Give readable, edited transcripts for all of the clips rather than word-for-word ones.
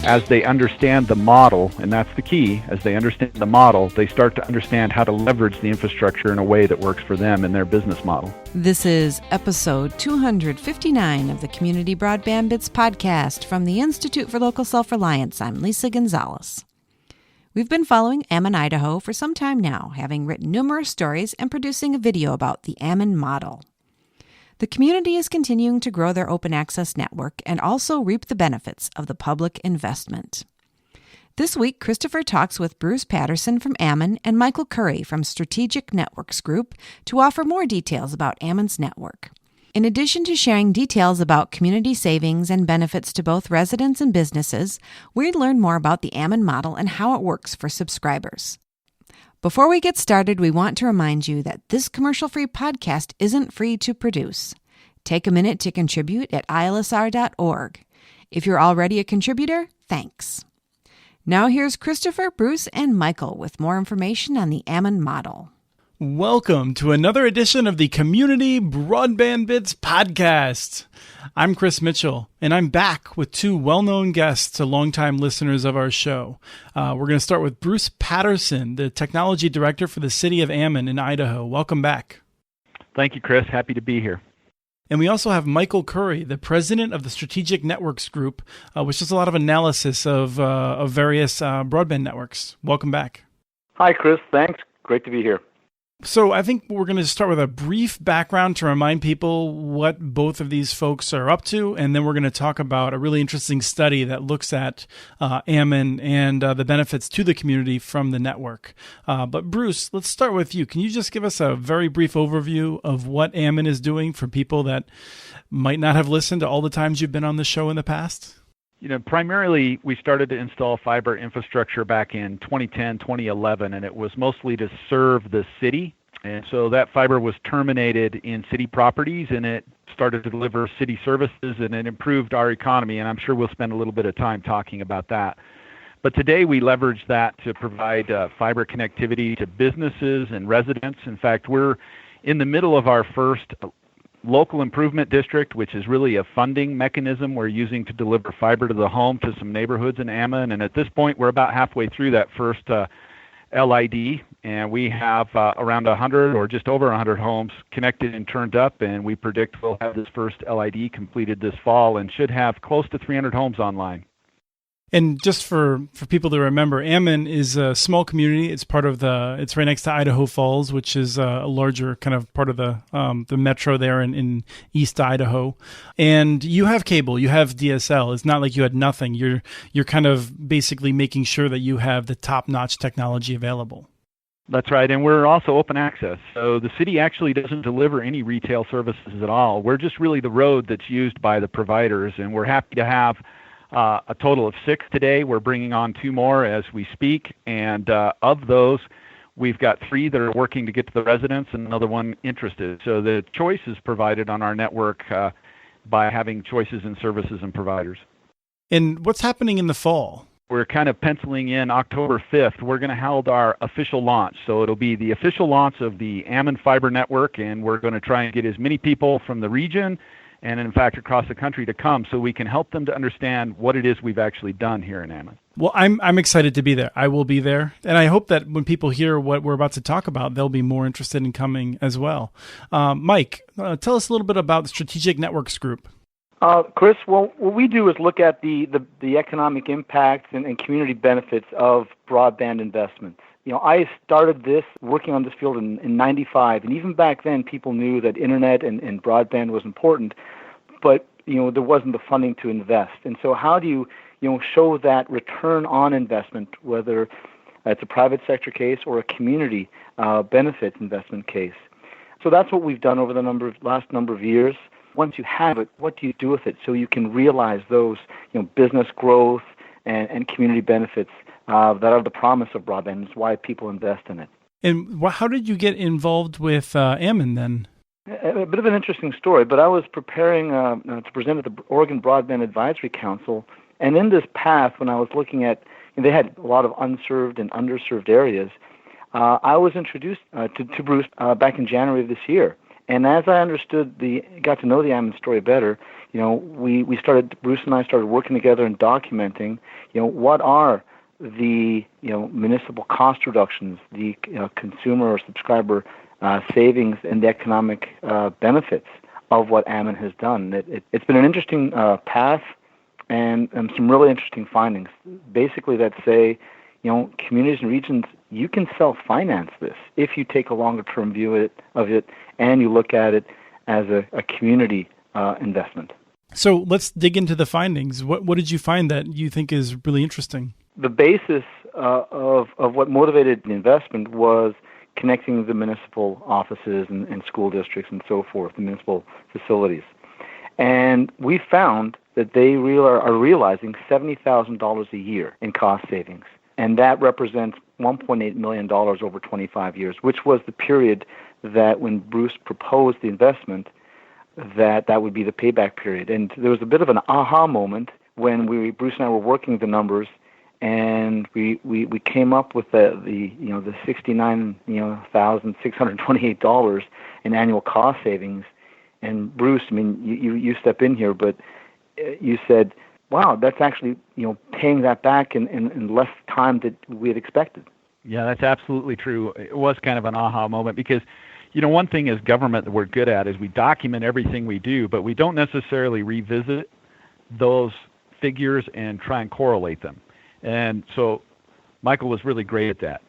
as they understand the model, and that's the key, as they understand the model, they start to understand how to leverage the infrastructure in a way that works for them and their business model. This is episode 259 of the Community Broadband Bits podcast from the Institute for Local Self-Reliance. I'm Lisa Gonzalez. We've been following Ammon, Idaho for some time now, having written numerous stories and producing a video about the Ammon model. The community is continuing to grow their open access network and also reap the benefits of the public investment. This week, Christopher talks with Bruce Patterson from Ammon and Michael Curry from Strategic Networks Group to offer more details about Ammon's network. In addition to sharing details about community savings and benefits to both residents and businesses, we learn more about the Ammon model and how it works for subscribers. Before we get started, we want to remind you that this commercial-free podcast isn't free to produce. Take a minute to contribute at ilsr.org. If you're already a contributor, thanks. Now here's Christopher, Bruce, and Michael with more information on the Ammon model. Welcome to another edition of the Community Broadband Bits podcast. I'm Chris Mitchell, and I'm back with two well-known guests to longtime listeners of our show. We're going to start with Bruce Patterson, the Technology Director for the City of Ammon in Idaho. Welcome back. Thank you, Chris. Happy to be here. And we also have Michael Curry, the President of the Strategic Networks Group, which does a lot of analysis of various broadband networks. Welcome back. Hi, Chris. Thanks. Great to be here. So I think we're going to start with a brief background to remind people what both of these folks are up to, and then we're going to talk about a really interesting study that looks at Ammon and the benefits to the community from the network. But Bruce, let's start with you. Can you just give us a very brief overview of what Ammon is doing for people that might not have listened to all the times you've been on the show in the past? Primarily, we started to install fiber infrastructure back in 2010, 2011, and it was mostly to serve the city. And so that fiber was terminated in city properties, and it started to deliver city services, and it improved our economy. And I'm sure we'll spend a little bit of time talking about that. But today, we leverage that to provide fiber connectivity to businesses and residents. In fact, we're in the middle of our first local improvement district, which is really a funding mechanism we're using to deliver fiber to the home to some neighborhoods in Ammon. And at this point, we're about halfway through that first LID, and we have around 100 or just over 100 homes connected and turned up, and we predict we'll have this first LID completed this fall and should have close to 300 homes online. And just for people to remember, Ammon is a small community. It's it's right next to Idaho Falls, which is a larger kind of part of the metro there in East Idaho. And you have cable, you have DSL. It's not like you had nothing. You're kind of basically making sure that you have the top-notch technology available. That's right, and we're also open access. So the city actually doesn't deliver any retail services at all. We're just really the road that's used by the providers, and we're happy to have a total of 6 today. We're bringing on 2 more as we speak, and of those, we've got 3 that are working to get to the residents and another 1 interested. So the choice is provided on our network by having choices in services and providers. And what's happening in the fall? We're kind of penciling in October 5th. We're going to hold our official launch. So it'll be the official launch of the Ammon Fiber Network, and we're going to try and get as many people from the region and in fact across the country to come so we can help them to understand what it is we've actually done here in Ammon. Well, I'm excited to be there. I will be there. And I hope that when people hear what we're about to talk about, they'll be more interested in coming as well. Mike, tell us a little bit about the Strategic Networks Group. Chris, well, what we do is look at the economic impacts and community benefits of broadband investments. I started working on this field in 95, and even back then people knew that internet and broadband was important, but there wasn't the funding to invest. And so how do you show that return on investment, whether it's a private sector case or a community benefits investment case? So that's what we've done over the last number of years. Once you have it, what do you do with it so you can realize those business growth and community benefits that are the promise of broadband? It's why people invest in it. And how did you get involved with Ammon then? A bit of an interesting story, but I was preparing to present at the Oregon Broadband Advisory Council, and in this path, when I was looking at, they had a lot of unserved and underserved areas, I was introduced to Bruce back in January of this year. And as I got to know the Ammon story better, Bruce and I started working together and documenting, what are the, municipal cost reductions, the consumer or subscriber savings, and the economic benefits of what Ammon has done. It's been an interesting path and some really interesting findings, basically that say, communities and regions, you can self-finance this if you take a longer-term view of it and you look at it as a community investment. So let's dig into the findings. What did you find that you think is really interesting? The basis of what motivated the investment was connecting the municipal offices and school districts and so forth, the municipal facilities. And we found that they are realizing $70,000 a year in cost savings. And that represents $1.8 million over 25 years, which was the period that when Bruce proposed the investment, that would be the payback period. And there was a bit of an aha moment when Bruce and I were working the numbers, and we came up with the $69,628 in annual cost savings. And Bruce, I mean, you step in here, but you said, wow, that's actually, paying that back in less time than we had expected. Yeah, that's absolutely true. It was kind of an aha moment because, one thing as government that we're good at is we document everything we do, but we don't necessarily revisit those figures and try and correlate them. And so Michael was really great at that.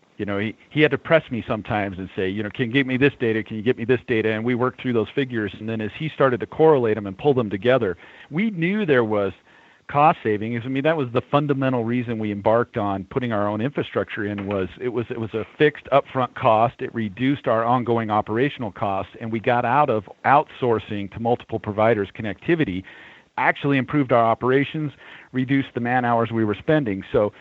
He had to press me sometimes and say, can you give me this data? Can you get me this data? And we worked through those figures. And then as he started to correlate them and pull them together, we knew there was cost savings. I mean, that was the fundamental reason we embarked on putting our own infrastructure in. It was a fixed upfront cost. It reduced our ongoing operational costs, and we got out of outsourcing to multiple providers connectivity, actually improved our operations, reduced the man hours we were spending. So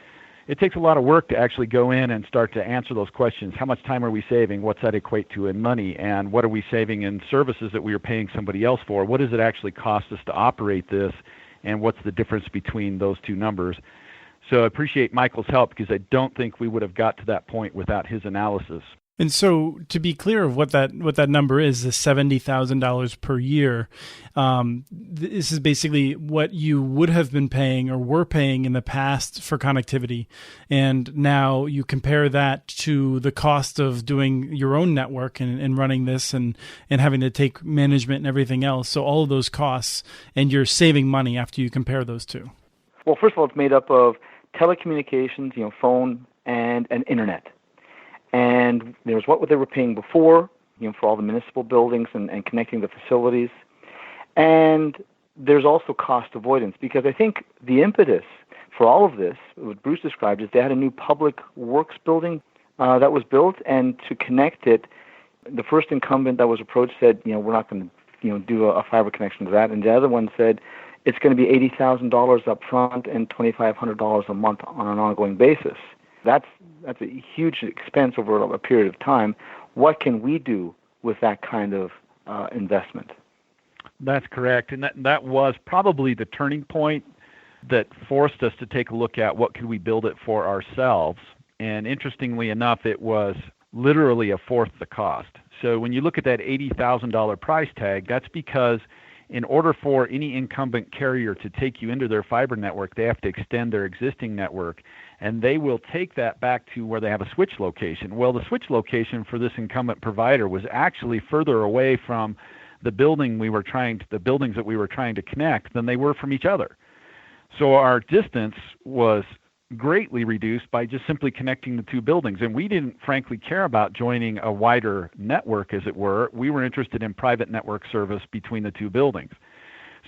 it takes a lot of work to actually go in and start to answer those questions. How much time are we saving? What's that equate to in money? And what are we saving in services that we are paying somebody else for? What does it actually cost us to operate this? And what's the difference between those two numbers? So I appreciate Michael's help because I don't think we would have got to that point without his analysis. And so, to be clear of what that number is, the $70,000 per year, this is basically what you would have been paying or were paying in the past for connectivity, and now you compare that to the cost of doing your own network and running this and having to take management and everything else. So all of those costs, and you're saving money after you compare those two. Well, first of all, it's made up of telecommunications, phone and internet. And there's what they were paying before, for all the municipal buildings and connecting the facilities. And there's also cost avoidance, because I think the impetus for all of this, what Bruce described, is they had a new public works building that was built, and to connect it, the first incumbent that was approached said, we're not going to do a fiber connection to that. And the other one said, it's going to be $80,000 up front and $2,500 a month on an ongoing basis. That's a huge expense over a period of time. What can we do with that kind of investment? That's correct. And that was probably the turning point that forced us to take a look at what could we build it for ourselves. And interestingly enough, it was literally a fourth the cost. So when you look at that $80,000 price tag, that's because in order for any incumbent carrier to take you into their fiber network, they have to extend their existing network, and they will take that back to where they have a switch location. Well, the switch location for this incumbent provider was actually further away from the buildings that we were trying to connect than they were from each other. So our distance was greatly reduced by just simply connecting the two buildings. And we didn't frankly care about joining a wider network, as it were. We were interested in private network service between the two buildings.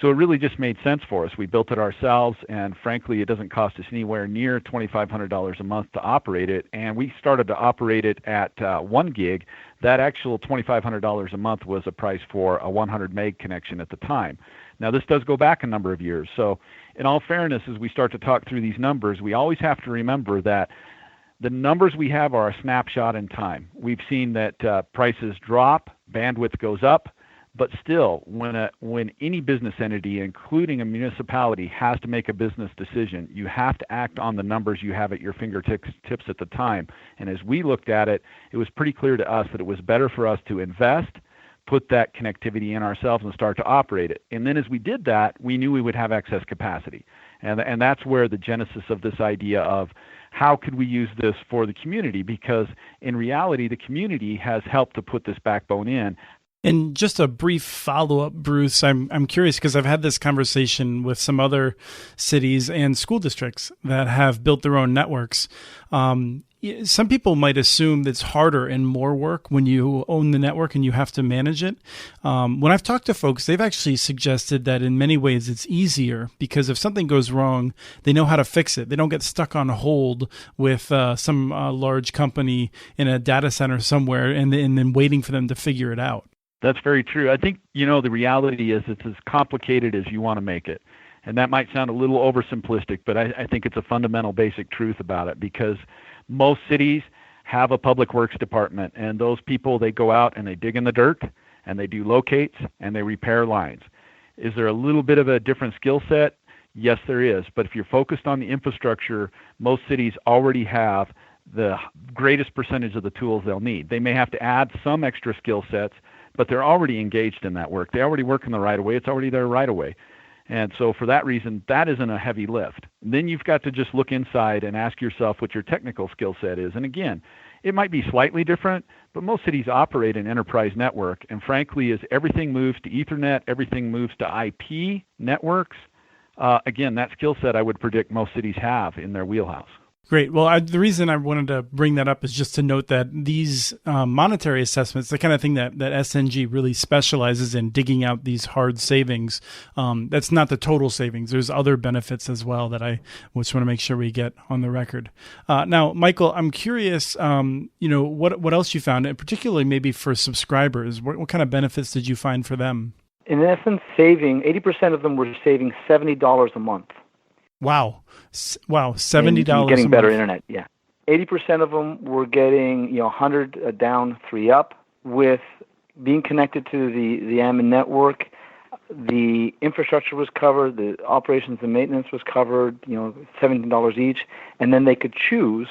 So it really just made sense for us. We built it ourselves, and frankly, it doesn't cost us anywhere near $2,500 a month to operate it. And we started to operate it at 1 gig. That actual $2,500 a month was a price for a 100 meg connection at the time. Now, this does go back a number of years. So in all fairness, as we start to talk through these numbers, we always have to remember that the numbers we have are a snapshot in time. We've seen that prices drop, bandwidth goes up, but still, when any business entity, including a municipality, has to make a business decision, you have to act on the numbers you have at your fingertips at the time. And as we looked at it, it was pretty clear to us that it was better for us to invest, put that connectivity in ourselves and start to operate it. And then as we did that, we knew we would have excess capacity. And that's where the genesis of this idea of how could we use this for the community? Because in reality, the community has helped to put this backbone in. And just a brief follow-up, Bruce, I'm curious because I've had this conversation with some other cities and school districts that have built their own networks. Some people might assume that it's harder and more work when you own the network and you have to manage it. When I've talked to folks, they've actually suggested that in many ways it's easier because if something goes wrong, they know how to fix it. They don't get stuck on hold with some large company in a data center somewhere and then waiting for them to figure it out. That's very true. I think, the reality is it's as complicated as you want to make it. And that might sound a little oversimplistic, but I think it's a fundamental basic truth about it because most cities have a public works department, and those people, they go out and they dig in the dirt and they do locates and they repair lines. Is there a little bit of a different skill set? Yes, there is. But if you're focused on the infrastructure, most cities already have the greatest percentage of the tools they'll need. They may have to add some extra skill sets, but they're already engaged in that work. They already work in the right of way. It's already their right of way. And so for that reason, that isn't a heavy lift. Then you've got to just look inside and ask yourself what your technical skill set is. And again, it might be slightly different, but most cities operate an enterprise network. And frankly, as everything moves to Ethernet, everything moves to IP networks, again, that skill set I would predict most cities have in their wheelhouse. Great. Well, the reason I wanted to bring that up is just to note that these monetary assessments, the kind of thing that SNG really specializes in, digging out these hard savings, that's not the total savings. There's other benefits as well that I just want to make sure we get on the record. Now, Michael, I'm curious, what else you found, and particularly maybe for subscribers. What kind of benefits did you find for them? In essence, 80% of them were saving $70 a month. Wow, $70 getting a better month. internet, yeah. 80% of them were getting 100 down, 3 up. With being connected to the Ammon network, the infrastructure was covered, the operations and maintenance was covered, $17 each, and then they could choose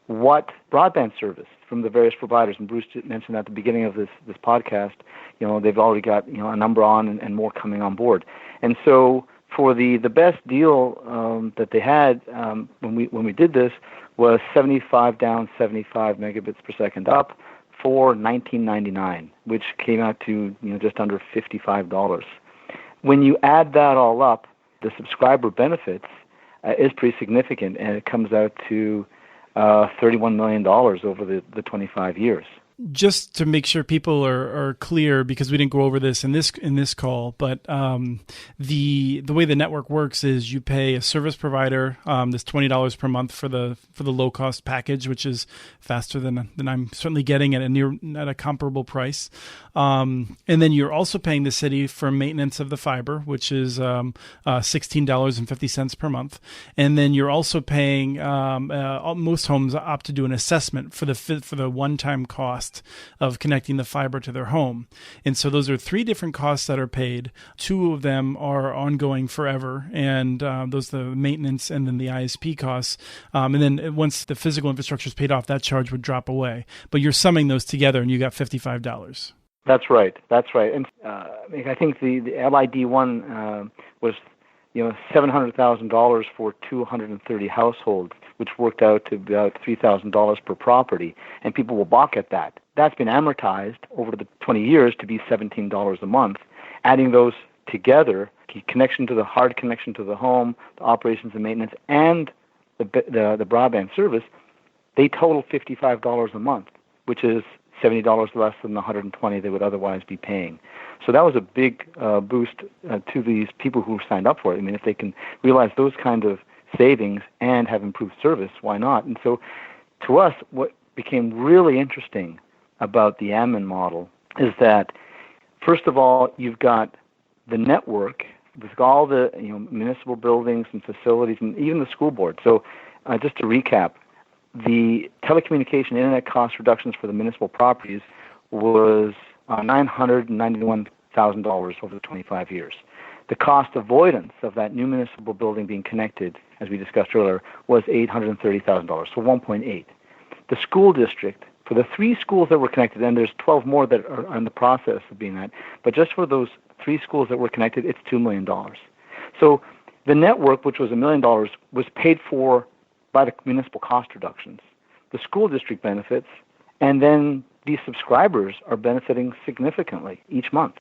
what broadband service from the various providers. And Bruce mentioned at the beginning of this podcast, they've already got a number on and more coming on board. And so for the best deal that they had when we did this was 75 down, 75 megabits per second up for $19.99, which came out to just under $55. When you add that all up, the subscriber benefits is pretty significant, and it comes out to $31 million over the 25 years. Just to make sure people are clear, because we didn't go over this in this call, but the way the network works is you pay a service provider this $20 per month for the low cost package, which is faster than I'm certainly getting at a comparable price, and then you're also paying the city for maintenance of the fiber, which is $16.50 per month, and then you're also paying most homes opt to do an assessment for the one-time cost of connecting the fiber to their home. And so those are 3 different costs that are paid. 2 of them are ongoing forever, and those are the maintenance and then the ISP costs. And then once the physical infrastructure is paid off, that charge would drop away. But you're summing those together and you got $55. That's right. And I think the LID one was $700,000 for 230 households, which worked out to about $3,000 per property, and people will balk at that. That's been amortized over the 20 years to be $17 a month. Adding those together, hard connection to the home, the operations and maintenance, and the broadband service, they total $55 a month, which is $70 less than the $120 they would otherwise be paying. So that was a big boost to these people who signed up for it. I mean, if they can realize those kind of savings and have improved service, why not? And so to us, what became really interesting about the Ammon model is that, first of all, you've got the network with all the municipal buildings and facilities and even the school board. So just to recap, the telecommunication internet cost reductions for the municipal properties was $991,000 over the 25 years. The cost avoidance of that new municipal building being connected, as we discussed earlier, was $830,000, so 1.8. The school district For the 3 schools that were connected, and there's 12 more that are in the process of being that, but just for those 3 schools that were connected, it's $2 million. So the network, which was $1 million, was paid for by the municipal cost reductions. The school district benefits, and then these subscribers are benefiting significantly each month.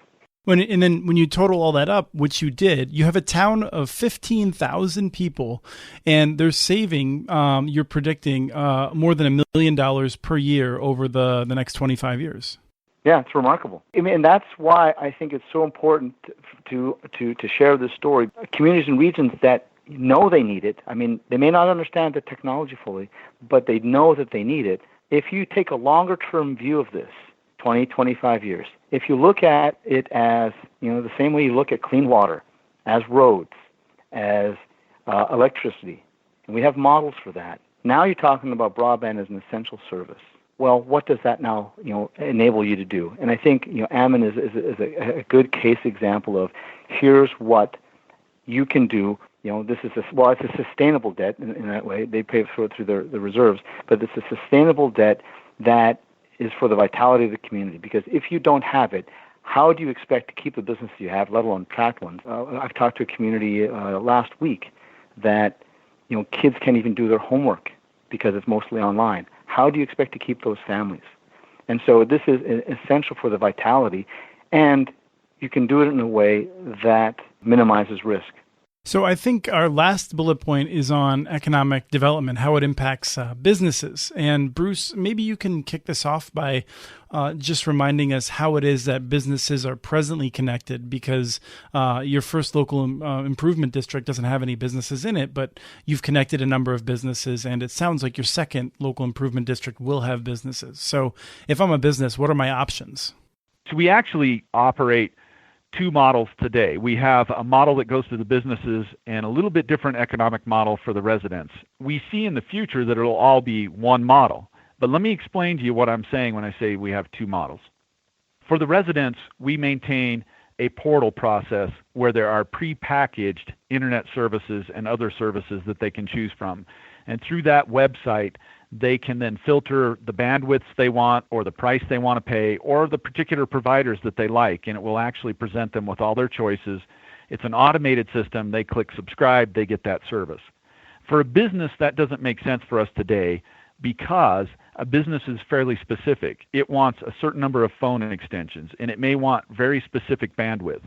And then when you total all that up, which you did, you have a town of 15,000 people, and they're saving, you're predicting, more than $1 million per year over the next 25 years. Yeah, it's remarkable. I mean, and that's why I think it's so important to share this story. Communities and regions that know they need it, I mean, they may not understand the technology fully, but they know that they need it. If you take a longer-term view of this, 20, 25 years, if you look at it as, the same way you look at clean water, as roads, as electricity, and we have models for that. Now you're talking about broadband as an essential service. Well, what does that now, enable you to do? And I think, Ammon is a good case example of here's what you can do. This is it's a sustainable debt in that way. They pay for it through the reserves, but it's a sustainable debt that is for the vitality of the community. Because if you don't have it, how do you expect to keep the business you have, let alone attract ones? I've talked to a community last week that kids can't even do their homework because it's mostly online. How do you expect to keep those families? And so this is essential for the vitality, and you can do it in a way that minimizes risk. So I think our last bullet point is on economic development, how it impacts businesses. And Bruce, maybe you can kick this off by just reminding us how it is that businesses are presently connected, because your first local improvement district doesn't have any businesses in it, but you've connected a number of businesses, and it sounds like your second local improvement district will have businesses. So if I'm a business, what are my options? So we actually operate 2 models today. We have a model that goes to the businesses and a little bit different economic model for the residents. We see in the future that it'll all be one model. But let me explain to you what I'm saying when I say we have 2 models. For the residents, we maintain a portal process where there are prepackaged internet services and other services that they can choose from. And through that website, they can then filter the bandwidths they want or the price they want to pay or the particular providers that they like, and it will actually present them with all their choices. It's an automated system. They click subscribe, they get that service. For a business, that doesn't make sense for us today because a business is fairly specific. It wants a certain number of phone extensions, and it may want very specific bandwidth.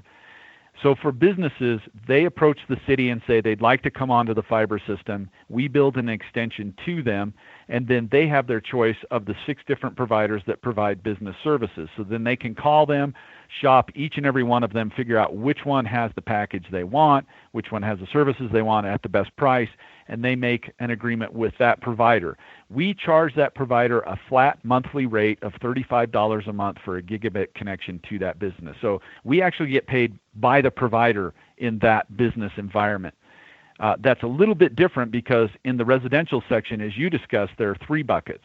So for businesses, they approach the city and say they'd like to come onto the fiber system. We build an extension to them, and then they have their choice of the 6 different providers that provide business services. So then they can call them, shop each and every one of them, figure out which one has the package they want, which one has the services they want at the best price, and they make an agreement with that provider. We charge that provider a flat monthly rate of $35 a month for a gigabit connection to that business. So we actually get paid by the provider in that business environment. That's a little bit different because in the residential section, as you discussed, there are 3 buckets.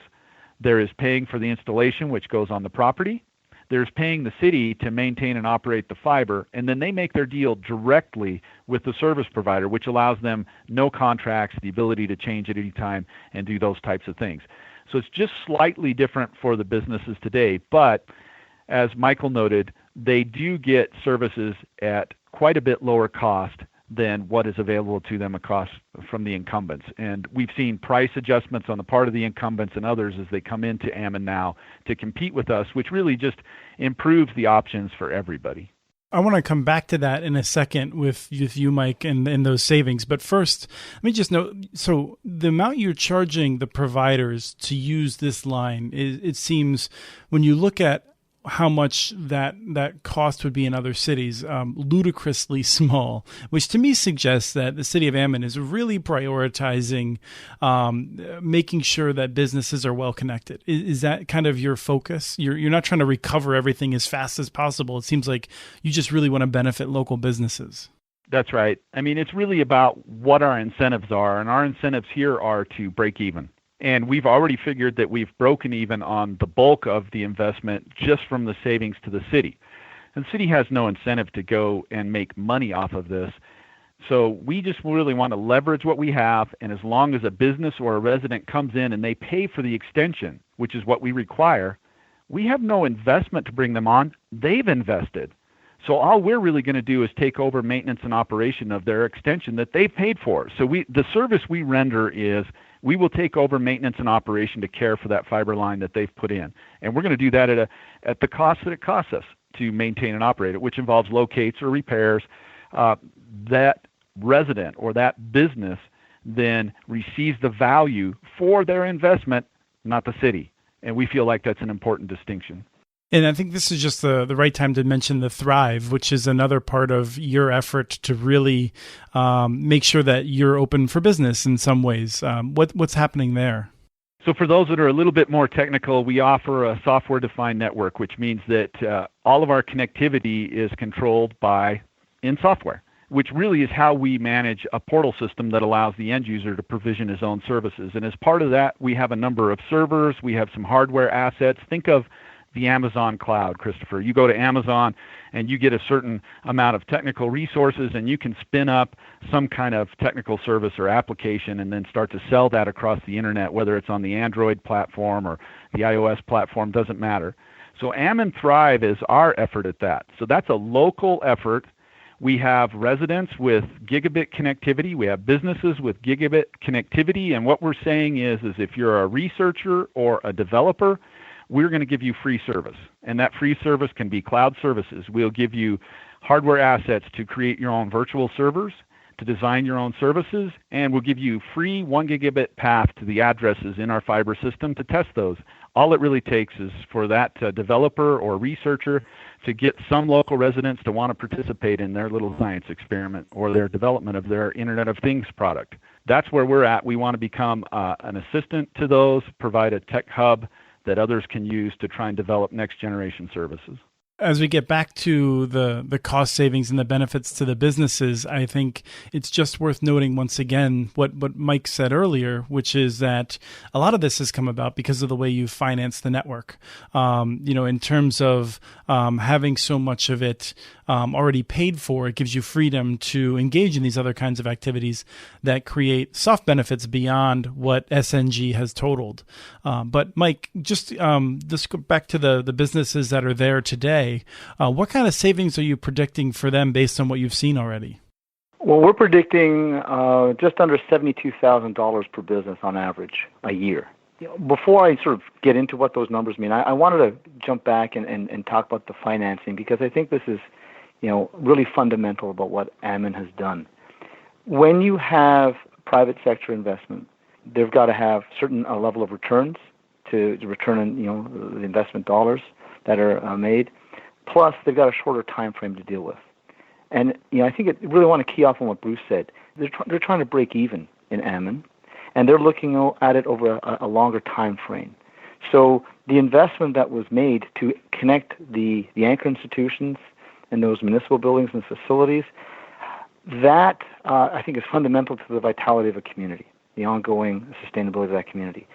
There is paying for the installation, which goes on the property. There's paying the city to maintain and operate the fiber, and then they make their deal directly with the service provider, which allows them no contracts, the ability to change at any time and do those types of things. So it's just slightly different for the businesses today, but as Michael noted, they do get services at quite a bit lower cost than what is available to them across from the incumbents. And we've seen price adjustments on the part of the incumbents and others as they come into Ammon now to compete with us, which really just improves the options for everybody. I want to come back to that in a second with you, Mike, and those savings. But first, let me just note, so the amount you're charging the providers to use this line, it seems, when you look at how much that cost would be in other cities, ludicrously small, which to me suggests that the city of Ammon is really prioritizing making sure that businesses are well connected. Is that kind of your focus? You're not trying to recover everything as fast as possible. It seems like you just really want to benefit local businesses. That's right. I mean, it's really about what our incentives are, and our incentives here are to break even. And we've already figured that we've broken even on the bulk of the investment just from the savings to the city. And the city has no incentive to go and make money off of this. So we just really want to leverage what we have, and as long as a business or a resident comes in and they pay for the extension, which is what we require, we have no investment to bring them on. They've invested. So all we're really going to do is take over maintenance and operation of their extension that they've paid for. So the service we render is we will take over maintenance and operation to care for that fiber line that they've put in. And we're going to do that at the cost that it costs us to maintain and operate it, which involves locates or repairs. That resident or that business then receives the value for their investment, not the city. And we feel like that's an important distinction. And I think this is just the right time to mention the Thrive, which is another part of your effort to really make sure that you're open for business in some ways. What's happening there? So for those that are a little bit more technical, we offer a software-defined network, which means that all of our connectivity is controlled in software, which really is how we manage a portal system that allows the end user to provision his own services. And as part of that, we have a number of servers. We have some hardware assets. Think of the Amazon cloud, Christopher. You go to Amazon and you get a certain amount of technical resources, and you can spin up some kind of technical service or application and then start to sell that across the internet, whether it's on the Android platform or the iOS platform, doesn't matter. So Ammon Thrive is our effort at that. So that's a local effort. We have residents with gigabit connectivity. We have businesses with gigabit connectivity. And what we're saying is if you're a researcher or a developer, we're going to give you free service. And that free service can be cloud services. We'll give you hardware assets to create your own virtual servers, to design your own services, and we'll give you free 1 gigabit path to the addresses in our fiber system to test those. All it really takes is for that developer or researcher to get some local residents to want to participate in their little science experiment or their development of their Internet of Things product. That's where we're at. We want to become an assistant to those, provide a tech hub that others can use to try and develop next generation services. As we get back to the cost savings and the benefits to the businesses, I think it's just worth noting once again what Mike said earlier, which is that a lot of this has come about because of the way you finance the network. In terms of having so much of it already paid for, it gives you freedom to engage in these other kinds of activities that create soft benefits beyond what SNG has totaled. But Mike, just go back to the businesses that are there today. What kind of savings are you predicting for them based on what you've seen already? Well, we're predicting just under $72,000 per business on average a year. Before I sort of get into what those numbers mean, I wanted to jump back and talk about the financing, because I think this is really fundamental about what Ammon has done. When you have private sector investment, they've got to have certain level of returns to return on the investment dollars that are made. Plus, they've got a shorter time frame to deal with. And I think I really want to key off on what Bruce said. They're trying to break even in Ammon, and they're looking at it over a longer time frame. So the investment that was made to connect the anchor institutions and those municipal buildings and facilities, that I think is fundamental to the vitality of a community, the ongoing sustainability of that community.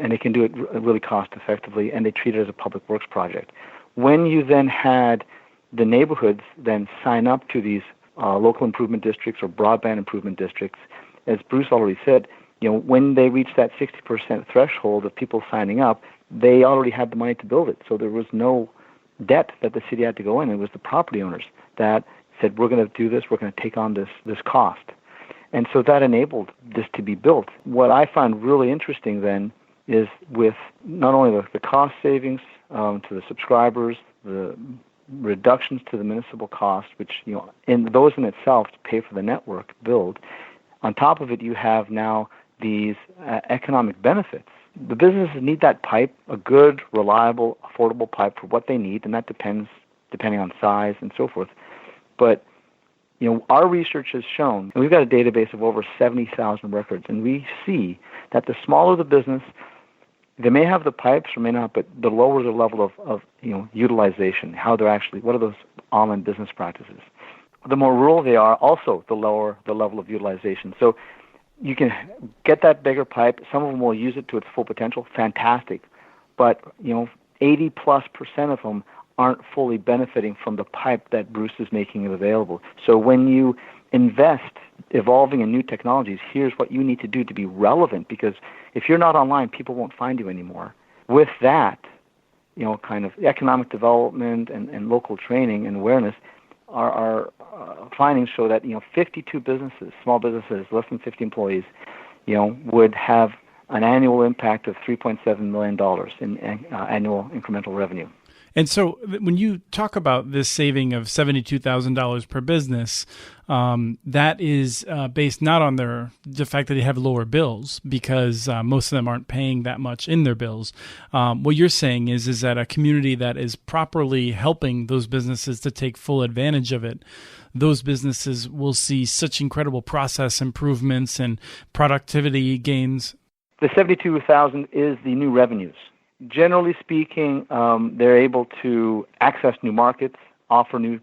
And they can do it really cost effectively, and they treat it as a public works project. When you then had the neighborhoods then sign up to these local improvement districts or broadband improvement districts, as Bruce already said, when they reached that 60% threshold of people signing up, they already had the money to build it. So there was no debt that the city had to go in. It was the property owners that said, we're going to do this, we're going to take on this cost. And so that enabled this to be built. What I find really interesting then is with not only the cost savings to the subscribers, the reductions to the municipal cost, which in those in itself to pay for the network build. On top of it, you have now these economic benefits. The businesses need that pipe, a good, reliable, affordable pipe for what they need, and that depends depending on size and so forth. But our research has shown, and we've got a database of over 70,000 records, and we see that the smaller the business, they may have the pipes or may not, but the lower the level of utilization, what are those online business practices. The more rural they are, also the lower the level of utilization. So you can get that bigger pipe. Some of them will use it to its full potential. Fantastic. But 80+% of them aren't fully benefiting from the pipe that Bruce is making available. So when you invest evolving in new technologies. Here's what you need to do to be relevant, because if you're not online, people won't find you anymore. With that, kind of economic development and local training and awareness, our findings show that 52 businesses, small businesses, less than 50 employees, would have an annual impact of $3.7 million in annual incremental revenue. And so when you talk about this saving of $72,000 per business, that is based not on the fact that they have lower bills, because most of them aren't paying that much in their bills. What you're saying is that a community that is properly helping those businesses to take full advantage of it, those businesses will see such incredible process improvements and productivity gains. The $72,000 is the new revenues. Generally speaking, they're able to access new markets, offer new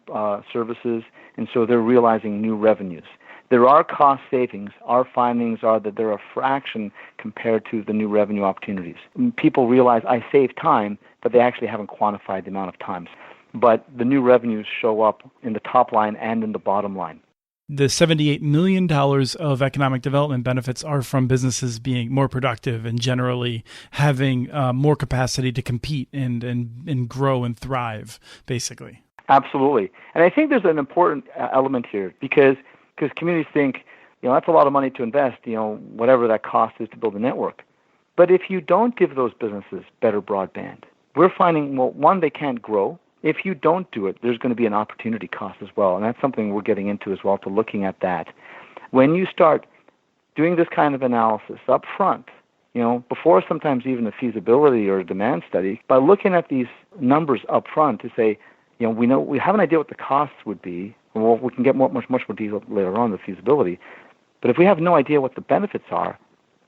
services, and so they're realizing new revenues. There are cost savings. Our findings are that they're a fraction compared to the new revenue opportunities. People realize I save time, but they actually haven't quantified the amount of time. But the new revenues show up in the top line and in the bottom line. The $78 million of economic development benefits are from businesses being more productive and generally having more capacity to compete and grow and thrive, basically. Absolutely. And I think there's an important element here, because communities think, that's a lot of money to invest, whatever that cost is to build a network. But if you don't give those businesses better broadband, we're finding, one, they can't grow. If you don't do it, there's going to be an opportunity cost as well, and that's something we're getting into as well, to looking at that. When you start doing this kind of analysis up front, before sometimes even a feasibility or a demand study, by looking at these numbers up front to say, we have an idea what the costs would be, and we can get much more detail later on, the feasibility. But if we have no idea what the benefits are,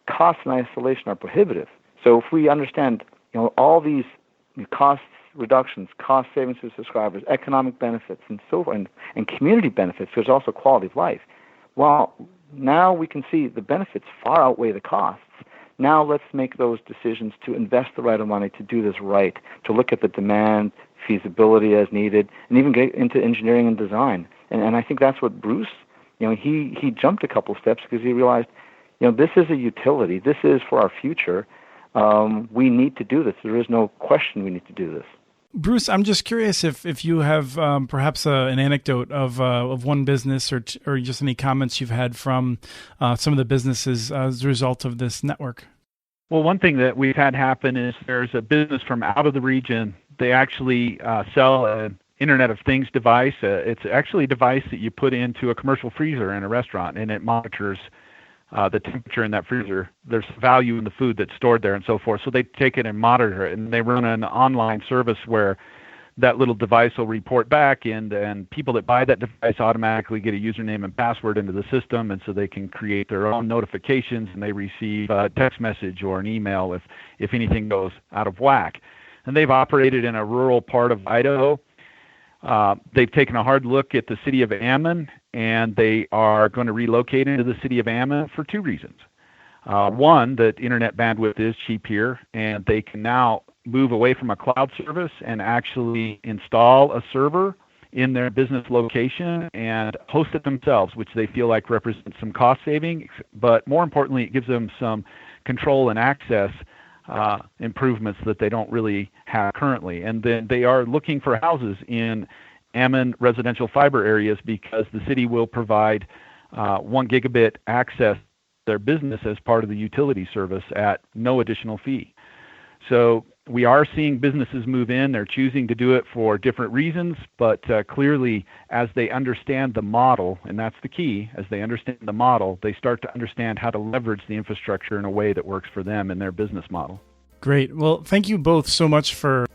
costs in isolation are prohibitive. So if we understand, all these costs reductions, cost savings for subscribers, economic benefits, and so forth, and community benefits, there's also quality of life. Well, now we can see the benefits far outweigh the costs. Now let's make those decisions to invest the right amount of money to do this right, to look at the demand, feasibility as needed, and even get into engineering and design. And I think that's what Bruce, he jumped a couple steps because he realized, this is a utility. This is for our future. We need to do this. There is no question we need to do this. Bruce, I'm just curious if you have perhaps an anecdote of one business or just any comments you've had from some of the businesses as a result of this network. Well, one thing that we've had happen is there's a business from out of the region. They actually sell an Internet of Things device. It's actually a device that you put into a commercial freezer in a restaurant, and it monitors the temperature in that freezer. There's value in the food that's stored there and so forth. So they take it and monitor it, and they run an online service where that little device will report back, and people that buy that device automatically get a username and password into the system, and so they can create their own notifications, and they receive a text message or an email if anything goes out of whack. And they've operated in a rural part of Idaho. They've taken a hard look at the city of Ammon, and they are going to relocate into the city of Ammon for two reasons. One, that internet bandwidth is cheap here, and they can now move away from a cloud service and actually install a server in their business location and host it themselves, which they feel like represents some cost saving, but more importantly, it gives them some control and access improvements that they don't really have currently. And then they are looking for houses in Ammon residential fiber areas because the city will provide 1 gigabit access to their business as part of the utility service at no additional fee. So we are seeing businesses move in. They're choosing to do it for different reasons, but clearly as they understand the model, and that's the key, as they understand the model, they start to understand how to leverage the infrastructure in a way that works for them and their business model. Great. Well, thank you both so much for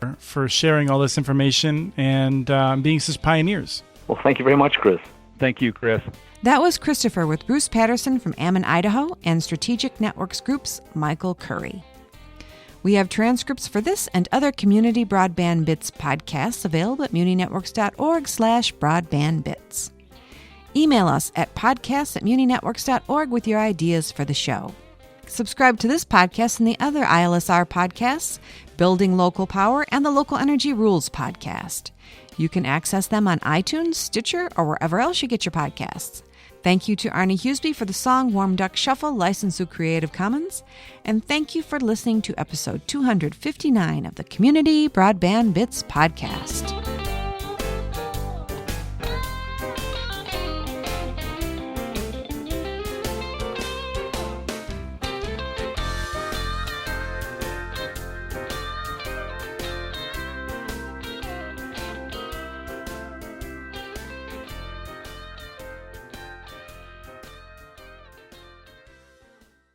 sharing all this information and being such pioneers. Well, thank you very much, Chris. Thank you, Chris. That was Christopher with Bruce Patterson from Ammon, Idaho, and Strategic Networks Group's Michael Curry. We have transcripts for this and other Community Broadband Bits podcasts available at muninetworks.org/broadbandbits. Email us at podcasts@muninetworks.org with your ideas for the show. Subscribe to this podcast and the other ILSR podcasts, Building Local Power and the Local Energy Rules podcast. You can access them on iTunes, Stitcher, or wherever else you get your podcasts. Thank you to Arnie Huseby for the song Warm Duck Shuffle, licensed through Creative Commons. And thank you for listening to episode 259 of the Community Broadband Bits podcast.